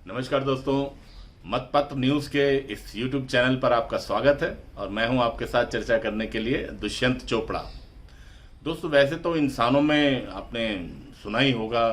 नमस्कार दोस्तों, मतपत्र न्यूज़ के इस YouTube चैनल पर आपका स्वागत है और मैं हूं आपके साथ चर्चा करने के लिए दुष्यंत चोपड़ा। दोस्तों, वैसे तो इंसानों में आपने सुना ही होगा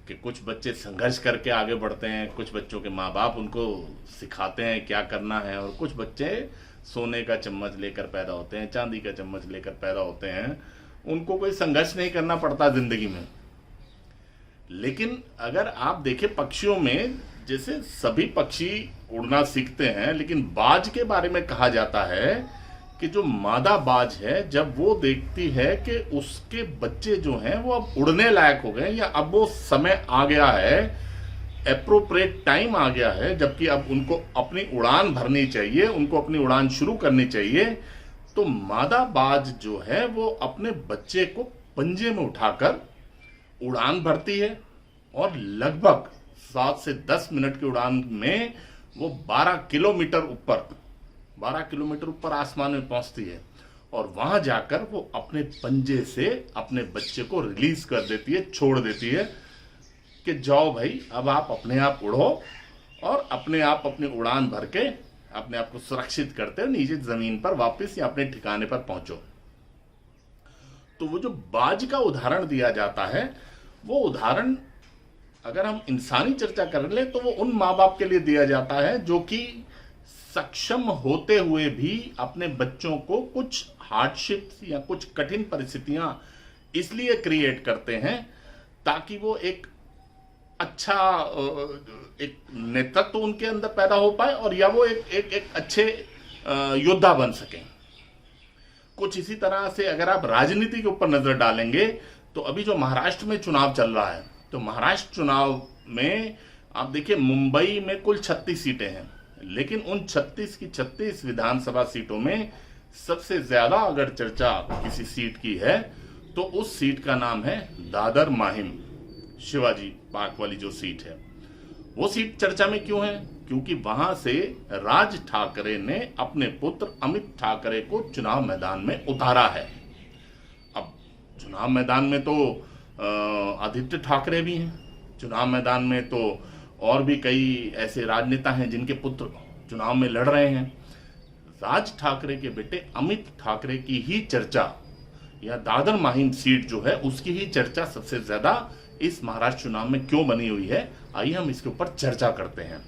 कि कुछ बच्चे संघर्ष करके आगे बढ़ते हैं, कुछ बच्चों के माँ बाप उनको सिखाते हैं क्या करना है, और कुछ बच्चे सोने का चम्मच लेकर पैदा होते हैं, चांदी का चम्मच लेकर पैदा होते हैं। उनको कोई संघर्ष नहीं करना पड़ता ज़िंदगी में। लेकिन अगर आप देखें पक्षियों में, जैसे सभी पक्षी उड़ना सीखते हैं, लेकिन बाज के बारे में कहा जाता है कि जो मादा बाज है, जब वो देखती है कि उसके बच्चे जो हैं वो अब उड़ने लायक हो गए, या अब वो समय आ गया है, एप्रोप्रिएट टाइम आ गया है, जबकि अब उनको अपनी उड़ान भरनी चाहिए, उनको अपनी उड़ान शुरू करनी चाहिए, तो मादा बाज जो है वो अपने बच्चे को पंजे में उठाकर उड़ान भरती है और लगभग 7 से 10 मिनट की उड़ान में वो 12 किलोमीटर ऊपर आसमान में पहुंचती है, और वहां जाकर वो अपने पंजे से अपने बच्चे को रिलीज कर देती है, छोड़ देती है कि जाओ भाई, अब आप अपने आप उड़ो और अपने आप अपनी उड़ान भर के अपने आप को सुरक्षित करते हो नीचे जमीन पर वापस या अपने ठिकाने पर पहुंचो। तो वो जो बाज का उदाहरण दिया जाता है, वो उदाहरण अगर हम इंसानी चर्चा कर ले तो वो उन माँ बाप के लिए दिया जाता है जो कि सक्षम होते हुए भी अपने बच्चों को कुछ हार्डशिप्स या कुछ कठिन परिस्थितियां इसलिए क्रिएट करते हैं ताकि वो एक अच्छा एक नेतृत्व उनके अंदर पैदा हो पाए, और या वो एक अच्छे योद्धा बन सकें। कुछ इसी तरह से अगर आप राजनीति के ऊपर नजर डालेंगे तो अभी जो महाराष्ट्र में चुनाव चल रहा है, तो महाराष्ट्र चुनाव में आप देखिए मुंबई में कुल 36 सीटें हैं, लेकिन उन 36 की 36 विधानसभा सीटों में सबसे ज्यादा अगर चर्चा किसी सीट की है तो उस सीट का नाम है दादर माहिम शिवाजी पार्क वाली जो सीट है। वो सीट चर्चा में क्यों है? क्योंकि वहां से राज ठाकरे ने अपने पुत्र अमित ठाकरे को चुनाव मैदान में उतारा है। अब चुनाव मैदान में तो आदित्य ठाकरे भी हैं, चुनाव मैदान में तो और भी कई ऐसे राजनेता हैं जिनके पुत्र चुनाव में लड़ रहे हैं। राज ठाकरे के बेटे अमित ठाकरे की ही चर्चा, या दादर माहिम सीट जो है उसकी ही चर्चा सबसे ज्यादा इस महाराष्ट्र चुनाव में क्यों बनी हुई है, आइए हम इसके ऊपर चर्चा करते हैं।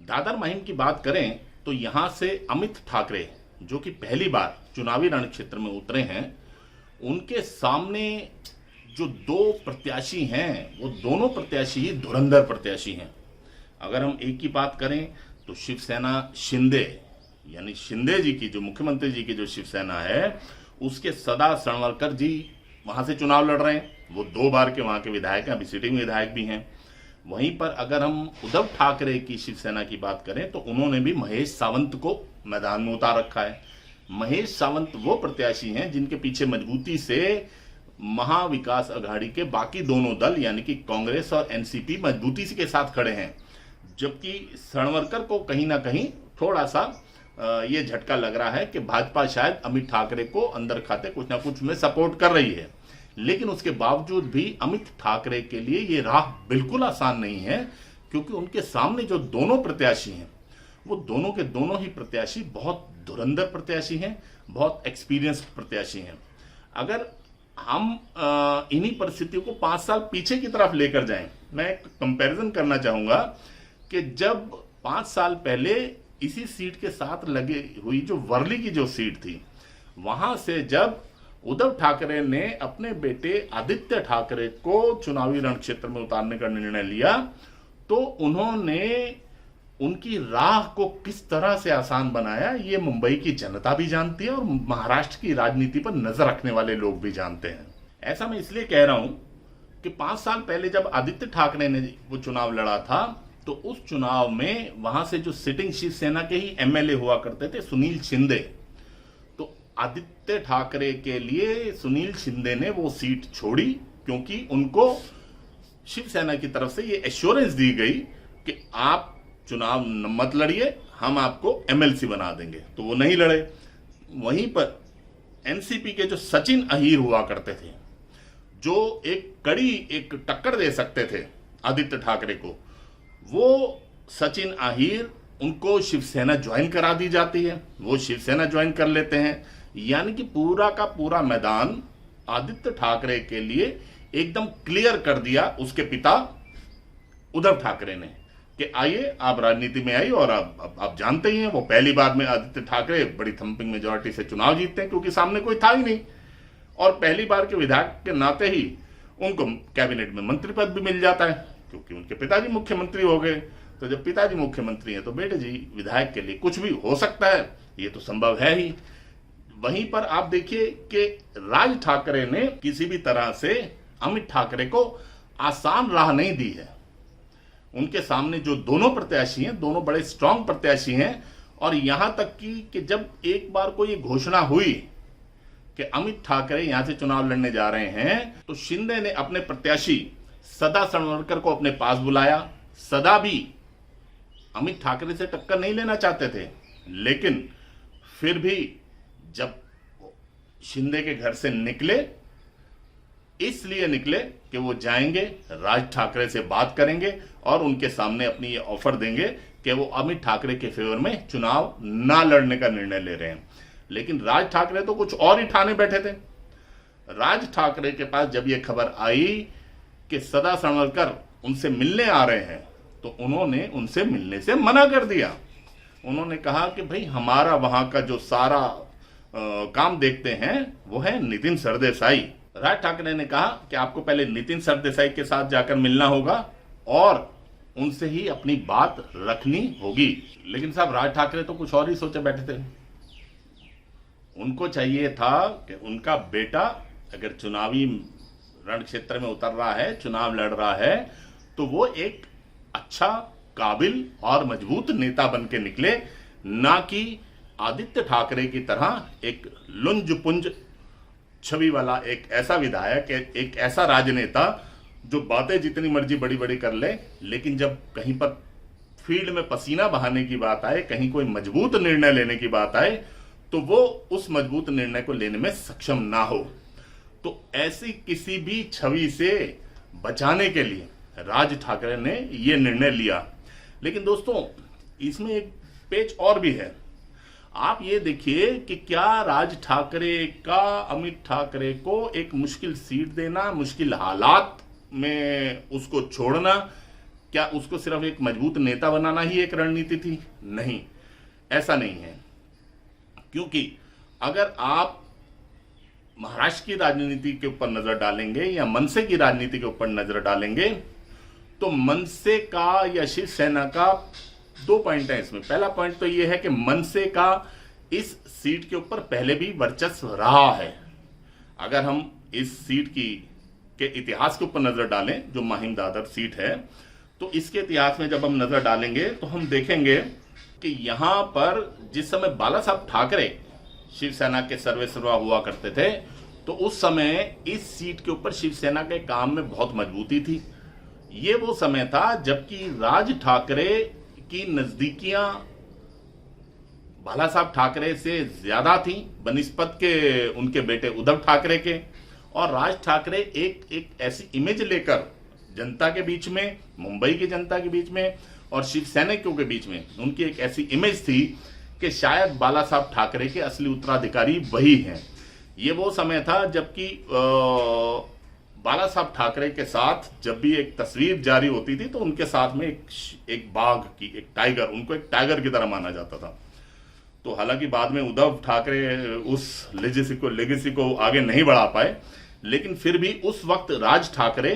दादर माहिम की बात करें तो यहां से अमित ठाकरे जो कि पहली बार चुनावी रण क्षेत्र में उतरे हैं, उनके सामने जो दो प्रत्याशी हैं वो दोनों प्रत्याशी ही धुरंधर प्रत्याशी हैं। अगर हम एक की बात करें तो शिवसेना शिंदे, यानी शिंदे जी की जो मुख्यमंत्री जी की जो शिवसेना है, उसके सदा सणवरकर जी वहां से चुनाव लड़ रहे हैं। वो 2 बार के वहां के विधायक हैं, अभी सिटिंग विधायक भी हैं। वहीं पर अगर हम उद्धव ठाकरे की शिवसेना की बात करें तो उन्होंने भी महेश सावंत को मैदान में उतार रखा है। महेश सावंत वो प्रत्याशी हैं जिनके पीछे मजबूती से महाविकास अघाड़ी के बाकी दोनों दल यानी कि कांग्रेस और एनसीपी मजबूती से के साथ खड़े हैं, जबकि सणवरकर को कहीं ना कहीं थोड़ा सा ये झटका लग रहा है कि भाजपा शायद अमित ठाकरे को अंदर खाते कुछ ना कुछ में सपोर्ट कर रही है। लेकिन उसके बावजूद भी अमित ठाकरे के लिए ये राह बिल्कुल आसान नहीं है, क्योंकि उनके सामने जो दोनों प्रत्याशी हैं वो दोनों के दोनों ही प्रत्याशी बहुत धुरंधर प्रत्याशी हैं, बहुत एक्सपीरियंस्ड प्रत्याशी हैं। अगर हम इन्हीं परिस्थितियों को 5 साल पीछे की तरफ लेकर जाएं, मैं एक कंपैरिजन करना चाहूंगा कि जब 5 साल पहले इसी सीट के साथ लगी हुई जो वर्ली की जो सीट थी, वहां से जब उद्धव ठाकरे ने अपने बेटे आदित्य ठाकरे को चुनावी रण क्षेत्र में उतारने का निर्णय लिया, तो उन्होंने उनकी राह को किस तरह से आसान बनाया ये मुंबई की जनता भी जानती है और महाराष्ट्र की राजनीति पर नजर रखने वाले लोग भी जानते हैं। ऐसा मैं इसलिए कह रहा हूं कि 5 साल पहले जब आदित्य ठाकरे ने वो चुनाव लड़ा था, तो उस चुनाव में वहां से जो सिटिंग शिवसेना के ही एमएलए हुआ करते थे सुनील शिंदे, तो आदित्य ठाकरे के लिए सुनील शिंदे ने वो सीट छोड़ी, क्योंकि उनको शिवसेना की तरफ से ये एश्योरेंस दी गई कि आप चुनाव मत लड़िए, हम आपको एमएलसी बना देंगे। तो वो नहीं लड़े। वहीं पर एनसीपी के जो सचिन अहीर हुआ करते थे, जो एक कड़ी एक टक्कर दे सकते थे आदित्य ठाकरे को, वो सचिन आहिर उनको शिवसेना ज्वाइन करा दी जाती है, वो शिवसेना ज्वाइन कर लेते हैं। यानी कि पूरा का पूरा मैदान आदित्य ठाकरे के लिए एकदम क्लियर कर दिया उसके पिता उद्धव ठाकरे ने कि आइए आप राजनीति में आइए। और आप जानते ही हैं वो पहली बार में आदित्य ठाकरे बड़ी थंपिंग मेजॉरिटी से चुनाव जीतते हैं, क्योंकि सामने कोई था ही नहीं। और पहली बार के विधायक के नाते ही उनको कैबिनेट में मंत्री पद भी मिल जाता है, क्योंकि उनके पिताजी मुख्यमंत्री हो गए। तो जब पिताजी मुख्यमंत्री हैं तो बेटे जी विधायक के लिए कुछ भी हो सकता है, ये तो संभव है ही। वहीं पर आप देखिए कि राज ठाकरे ने किसी भी तरह से अमित ठाकरे को आसान राह नहीं दी है। उनके सामने जो दोनों प्रत्याशी हैं, दोनों बड़े स्ट्रांग प्रत्याशी हैं। और यहां तक कि जब एक बार को ये घोषणा हुई कि अमित ठाकरे यहां से चुनाव लड़ने जा रहे हैं, तो शिंदे ने अपने प्रत्याशी सदा सनवरकर को अपने पास बुलाया। सदा भी अमित ठाकरे से टक्कर नहीं लेना चाहते थे, लेकिन फिर भी जब शिंदे के घर से निकले, इसलिए निकले कि वो जाएंगे राज ठाकरे से बात करेंगे और उनके सामने अपनी ये ऑफर देंगे कि वो अमित ठाकरे के फेवर में चुनाव ना लड़ने का निर्णय ले रहे हैं। लेकिन राज ठाकरे तो कुछ और ही ठाने बैठे थे। राज ठाकरे के पास जब ये खबर आई कि सदा सनवरकर उनसे मिलने आ रहे हैं, तो उन्होंने उनसे मिलने से मना कर दिया। उन्होंने कहा कि भाई हमारा वहां का जो सारा काम देखते हैं वो है नितिन सरदेसाई। राज ठाकरे ने कहा कि आपको पहले नितिन सरदेसाई के साथ जाकर मिलना होगा और उनसे ही अपनी बात रखनी होगी। लेकिन साहब राज ठाकरे तो कुछ और ही सोचे बैठे थे। उनको चाहिए था कि उनका बेटा अगर चुनावी रण क्षेत्र में उतर रहा है, चुनाव लड़ रहा है, तो वो एक अच्छा, काबिल और मजबूत नेता बन के निकले, ना कि आदित्य ठाकरे की तरह एक लुंज पुंज छवि वाला एक ऐसा विधायक, एक ऐसा राजनेता जो बातें जितनी मर्जी बड़ी बड़ी कर ले, लेकिन जब कहीं पर फील्ड में पसीना बहाने की बात आए, कहीं कोई मजबूत निर्णय लेने की बात आए, तो वो उस मजबूत निर्णय को लेने में सक्षम ना हो। तो ऐसी किसी भी छवि से बचाने के लिए राज ठाकरे ने यह निर्णय लिया। लेकिन दोस्तों इसमें एक पेच और भी है। आप ये देखिए कि क्या राज ठाकरे का अमित ठाकरे को एक मुश्किल सीट देना, मुश्किल हालात में उसको छोड़ना, क्या उसको सिर्फ एक मजबूत नेता बनाना ही एक रणनीति थी? नहीं, ऐसा नहीं है। क्योंकि अगर आप महाराष्ट्र की राजनीति के ऊपर नजर डालेंगे या मनसे की राजनीति के ऊपर नजर डालेंगे, तो मनसे का या शिवसेना का दो पॉइंट है इसमें। पहला पॉइंट तो यह है कि मनसे का इस सीट के ऊपर पहले भी वर्चस्व रहा है। अगर हम इस सीट के इतिहास के ऊपर नजर डालें, जो माहिम दादर सीट है, तो इसके इतिहास में जब हम नजर डालेंगे तो हम देखेंगे कि यहां पर जिस समय बाला साहब ठाकरे शिवसेना के सर्वेसर्वा हुआ करते थे, तो उस समय इस सीट के ऊपर शिवसेना के काम में बहुत मजबूती थी। ये वो समय था जबकि राज ठाकरे की नजदीकियां बाला साहब ठाकरे से ज्यादा थी बनिस्पत के उनके बेटे उद्धव ठाकरे के। और राज ठाकरे एक ऐसी इमेज लेकर जनता के बीच में, मुंबई की जनता के बीच में और शिवसैनिकों के बीच में उनकी एक ऐसी इमेज थी कि शायद बाला साहब ठाकरे के असली उत्तराधिकारी वही हैं। ये वो समय था जबकि बाला साहब ठाकरे के साथ जब भी एक तस्वीर जारी होती थी तो उनके साथ में एक बाघ की, एक टाइगर, उनको एक टाइगर की तरह माना जाता था। तो हालांकि बाद में उद्धव ठाकरे उस लेगेसी को आगे नहीं बढ़ा पाए, लेकिन फिर भी उस वक्त राज ठाकरे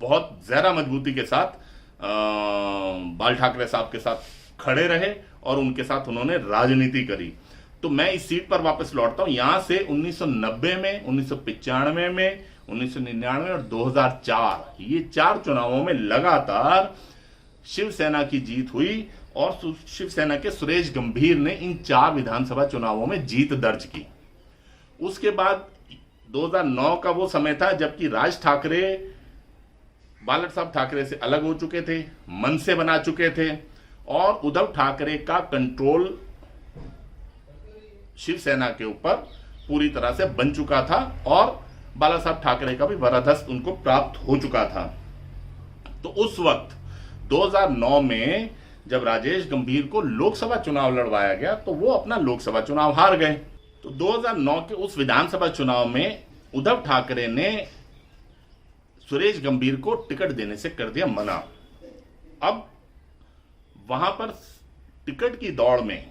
बहुत ज्यादा मजबूती के साथ बाल ठाकरे साहब के साथ खड़े रहे और उनके साथ उन्होंने राजनीति करी। तो मैं इस सीट पर वापस लौटता हूं। यहां से 1990 में, 1995 में, 1999 और 2004, ये 4 चुनावों में लगातार शिवसेना की जीत हुई और शिवसेना के सुरेश गंभीर ने इन 4 विधानसभा चुनावों में जीत दर्ज की। उसके बाद 2009 का वो समय था जबकि राज ठाकरे बाला साहब ठाकरे से अलग हो चुके थे, मनसे बना चुके थे और उद्धव ठाकरे का कंट्रोल शिवसेना के ऊपर पूरी तरह से बन चुका था और बाला साहब ठाकरे का भी वरदहस्त उनको प्राप्त हो चुका था। तो उस वक्त 2009 में जब राजेश गंभीर को लोकसभा चुनाव लड़वाया गया तो वो अपना लोकसभा चुनाव हार गए। तो 2009 के उस विधानसभा चुनाव में उद्धव ठाकरे ने सुरेश गंभीर को टिकट देने से कर दिया मना। अब वहां पर टिकट की दौड़ में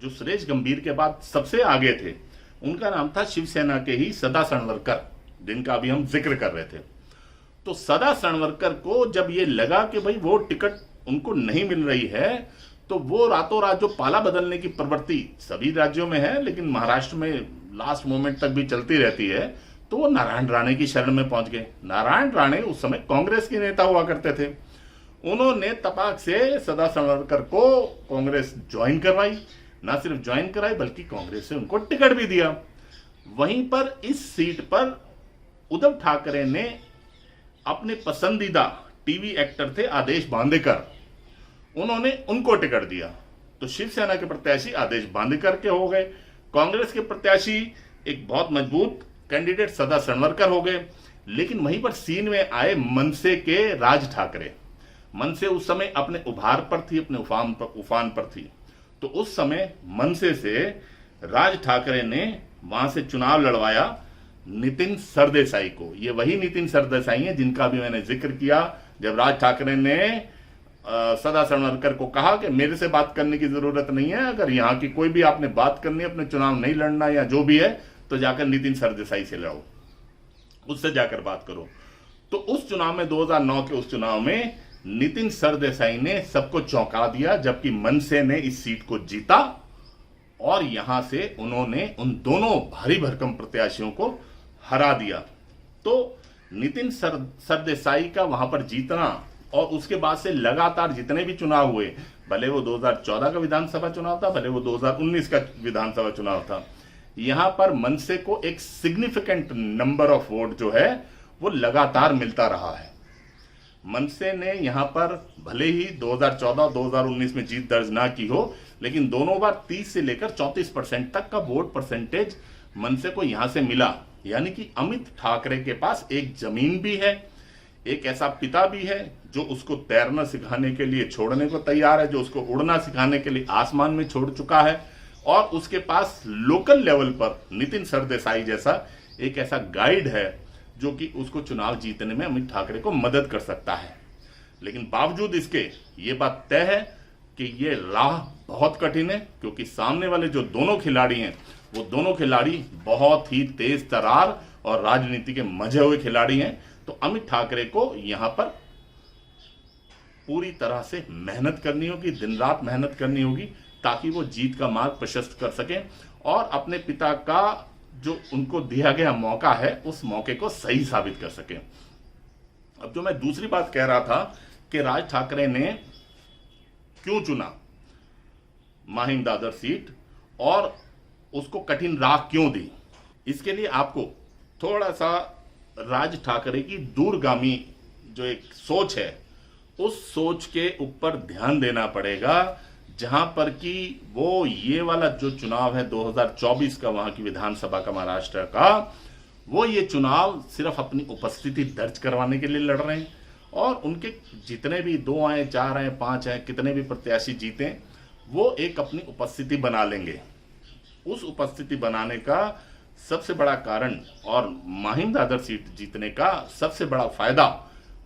जो सुरेश गंभीर के बाद सबसे आगे थे उनका नाम था शिवसेना के ही सदा सनवरकर, जिनका अभी हम जिक्र कर रहे थे। तो सदा सनवरकर को जब ये लगा कि भाई वो टिकट उनको नहीं मिल रही है, तो वो रातों रात जो पाला बदलने की प्रवृत्ति सभी राज्यों में है, लेकिन महाराष्ट्र में लास्ट मोमेंट तक भी चलती रहती है, तो वो नारायण राणे की शरण में पहुंच गए। नारायण राणे उस समय कांग्रेस के नेता हुआ करते थे। उन्होंने तपाक से सदा सनवरकर को कांग्रेस ज्वाइन करवाई, ना सिर्फ ज्वाइन कराई बल्कि कांग्रेस से उनको टिकट भी दिया। वहीं पर इस सीट पर उद्धव ठाकरे ने अपने पसंदीदा टीवी एक्टर थे आदेश बांदेकर, उन्होंने उनको टिकट दिया। तो शिवसेना के प्रत्याशी आदेश बांदेकर के हो गए, कांग्रेस के प्रत्याशी एक बहुत मजबूत कैंडिडेट सदा सनवरकर हो गए। लेकिन वहीं पर सीन में आए मनसे के राज ठाकरे। मनसे उस समय अपने उभार पर थी, अपने उफान पर थी। तो उस समय मनसे से राज ठाकरे ने वहां से चुनाव लड़वाया नितिन सरदेसाई को। ये वही नितिन सरदेसाई है जिनका भी मैंने जिक्र किया जब राज ठाकरे ने सदा सनवरकर को कहा कि मेरे से बात करने की जरूरत नहीं है, अगर यहाँ की कोई भी आपने बात करनी है, अपने चुनाव नहीं लड़ना या जो भी है, तो जाकर नितिन सरदेसाई से लड़ो, उससे जाकर बात करो। तो उस चुनाव में 2009 के उस चुनाव में नितिन सरदेसाई ने सबको चौंका दिया, जबकि मनसे ने इस सीट को जीता और यहां से उन्होंने उन दोनों भारी भरकम प्रत्याशियों को हरा दिया। तो नितिन सरदेसाई का वहां पर जीतना और उसके बाद से लगातार जितने भी चुनाव हुए, भले वो 2014 का विधानसभा चुनाव था, भले वो 2019 का विधानसभा चुनाव था, यहां पर मनसे को एक सिग्निफिकेंट नंबर ऑफ वोट जो है वो लगातार मिलता रहा है। मनसे ने यहां पर भले ही 2014-2019 में जीत दर्ज ना की हो, लेकिन दोनों बार 30 से लेकर 34% तक का वोट परसेंटेज मनसे को यहां से मिला। यानी कि अमित ठाकरे के पास एक जमीन भी है, एक ऐसा पिता भी है जो उसको तैरना सिखाने के लिए छोड़ने को तैयार है, जो उसको उड़ना सिखाने के लिए आसमान में छोड़ चुका है, और उसके पास लोकल लेवल पर नितिन सरदेसाई जैसा एक ऐसा गाइड है जो कि उसको चुनाव जीतने में अमित ठाकरे को मदद कर सकता है। लेकिन बावजूद इसके ये बात तय है कि ये राह बहुत कठिन है, क्योंकि सामने वाले जो दोनों खिलाड़ी हैं वो दोनों खिलाड़ी बहुत ही तेज तरार और राजनीति के मजे हुए खिलाड़ी हैं। तो अमित ठाकरे को यहां पर पूरी तरह से मेहनत करनी होगी, दिन रात मेहनत करनी होगी, ताकि वो जीत का मार्ग प्रशस्त कर सकें और अपने पिता का जो उनको दिया गया मौका है उस मौके को सही साबित कर सकें। अब जो मैं दूसरी बात कह रहा था कि राज ठाकरे ने क्यों चुना माहिम दादर सीट और उसको कठिन राह क्यों दी, इसके लिए आपको थोड़ा सा राज ठाकरे की दूरगामी जो एक सोच है उस सोच के ऊपर ध्यान देना पड़ेगा, जहां पर कि वो ये वाला जो चुनाव है 2024 का, वहां की विधानसभा का, महाराष्ट्र का, वो ये चुनाव सिर्फ अपनी उपस्थिति दर्ज करवाने के लिए लड़ रहे हैं और उनके जितने भी 2 आए, 4 आए, 5 आए, कितने भी प्रत्याशी जीते, वो एक अपनी उपस्थिति बना लेंगे। उस उपस्थिति बनाने का सबसे बड़ा कारण और माहिम दादर सीट जीतने का सबसे बड़ा फायदा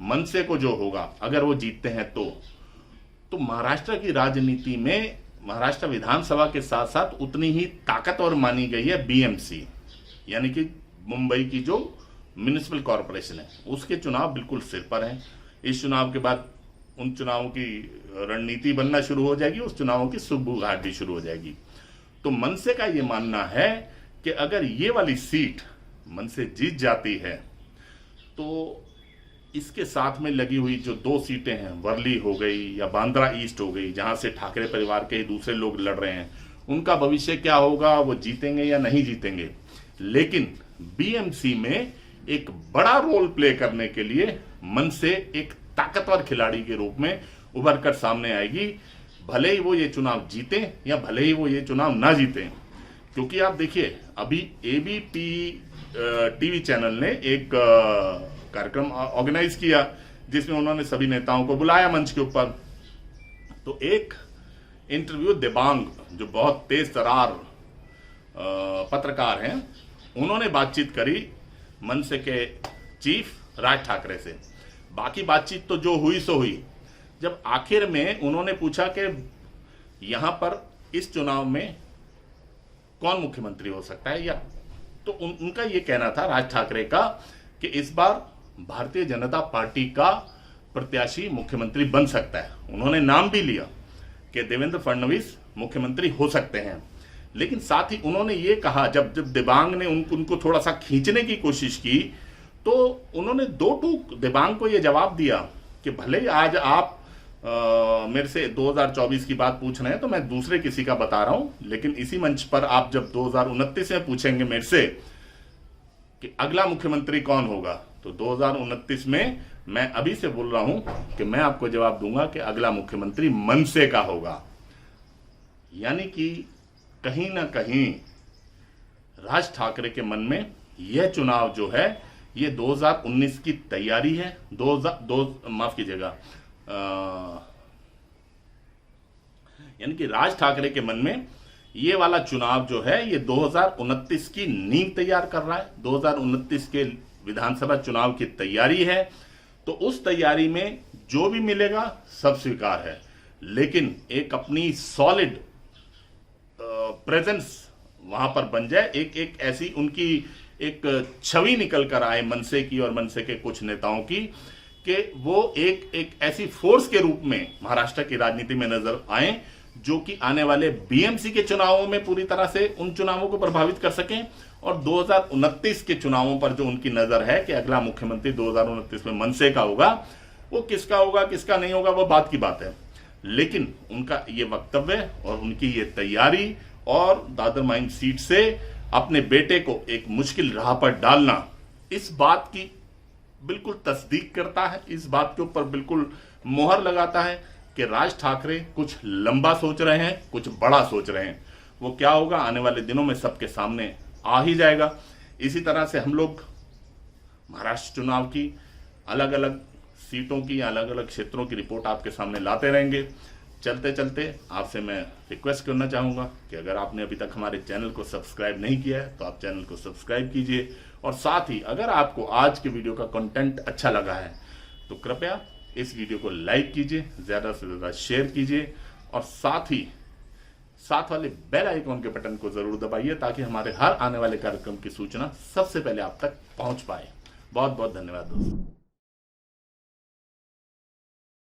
मनसे को जो होगा अगर वो जीतते हैं तो महाराष्ट्र की राजनीति में महाराष्ट्र विधानसभा के साथ साथ उतनी ही ताकतवर मानी गई है बीएमसी, यानी कि मुंबई की जो म्युनिसिपल कॉरपोरेशन है, उसके चुनाव बिल्कुल सिर पर हैं। इस चुनाव के बाद उन चुनावों की रणनीति बनना शुरू हो जाएगी, उस चुनावों की सुगबू घाट भी शुरू हो जाएगी। तो मनसे का ये मानना है कि अगर ये वाली सीट मनसे जीत जाती है तो इसके साथ में लगी हुई जो 2 सीटें हैं, वर्ली हो गई या बांद्रा ईस्ट हो गई, जहां से ठाकरे परिवार के ही दूसरे लोग लड़ रहे हैं, उनका भविष्य क्या होगा, वो जीतेंगे या नहीं जीतेंगे। लेकिन बीएमसी में एक बड़ा रोल प्ले करने के लिए मनसे एक ताकतवर खिलाड़ी के रूप में उभर कर सामने आएगी, भले ही वो ये चुनाव जीते या भले ही वो ये चुनाव ना जीते। क्योंकि आप देखिए, अभी एबीपी टीवी चैनल ने एक कार्यक्रम ऑर्गेनाइज किया जिसमें उन्होंने सभी नेताओं को बुलाया मंच के ऊपर तो एक इंटरव्यू दिबांग, जो बहुत तेज तरार पत्रकार हैं, उन्होंने बातचीत करी मनसे के चीफ राज ठाकरे से। बाकी बातचीत तो जो हुई सो हुई। जब आखिर में उन्होंने पूछा कि यहां पर इस चुनाव में कौन मुख्यमंत्री हो सकता है, या तो उनका ये कहना था राज ठाकरे का कि इस बार भारतीय जनता पार्टी का प्रत्याशी मुख्यमंत्री बन सकता है। उन्होंने नाम भी लिया कि देवेंद्र फडणवीस मुख्यमंत्री हो सकते हैं। लेकिन साथ ही उन्होंने ये कहा, जब दिबांग ने उनको थोड़ा सा खींचने की कोशिश की, तो उन्होंने दो टूक दिबांग को ये जवाब दिया कि भले ही आज आप मेरे से 2024 की बात पूछ रहे हैं तो मैं दूसरे किसी का बता रहा हूं, लेकिन इसी मंच पर आप जब 2029 में पूछेंगे मेरे से कि अगला मुख्यमंत्री कौन होगा, तो 2029 में मैं अभी से बोल रहा हूं कि मैं आपको जवाब दूंगा कि अगला मुख्यमंत्री मनसे का होगा। यानी कि कहीं ना कहीं राज ठाकरे के मन में यह चुनाव जो है ये 2019 की तैयारी है। माफ कीजिएगा, यानी कि राज ठाकरे के मन में ये वाला चुनाव जो है ये 2029 की नींव तैयार कर रहा है। 2029 के विधानसभा चुनाव की तैयारी है, तो उस तैयारी में जो भी मिलेगा सब स्वीकार है, लेकिन एक अपनी सॉलिड प्रेजेंस वहां पर बन जाए, एक ऐसी उनकी एक छवि निकल कर आए मनसे की और मनसे के कुछ नेताओं की, कि वो एक ऐसी फोर्स के रूप में महाराष्ट्र की राजनीति में नजर आए जो कि आने वाले बीएमसी के चुनावों में पूरी तरह से उन चुनावों को प्रभावित कर सकें, और 2029 के चुनावों पर जो उनकी नजर है कि अगला मुख्यमंत्री 2029 में मनसे का होगा, वो किसका होगा किसका नहीं होगा वो बात की बात है। लेकिन उनका ये वक्तव्य और उनकी ये तैयारी और दादर माइन सीट से अपने बेटे को एक मुश्किल राह पर डालना, इस बात की बिल्कुल तस्दीक करता है, इस बात के ऊपर बिल्कुल मोहर लगाता है कि राज ठाकरे कुछ लंबा सोच रहे हैं, कुछ बड़ा सोच रहे हैं। वो क्या होगा आने वाले दिनों में सबके सामने आ ही जाएगा। इसी तरह से हम लोग महाराष्ट्र चुनाव की अलग अलग सीटों की, अलग अलग क्षेत्रों की रिपोर्ट आपके सामने लाते रहेंगे। चलते चलते आपसे मैं रिक्वेस्ट करना चाहूँगा कि अगर आपने अभी तक हमारे चैनल को सब्सक्राइब नहीं किया है तो आप चैनल को सब्सक्राइब कीजिए, और साथ ही अगर आपको आज के वीडियो का कंटेंट अच्छा लगा है तो कृपया इस वीडियो को लाइक कीजिए, ज़्यादा से ज़्यादा शेयर कीजिए, और साथ वाले बेल आइकॉन के बटन को ज़रूर दबाइए ताकि हमारे हर आने वाले कार्यक्रम की सूचना सबसे पहले आप तक पहुंच पाए। बहुत बहुत धन्यवाद दोस्तों।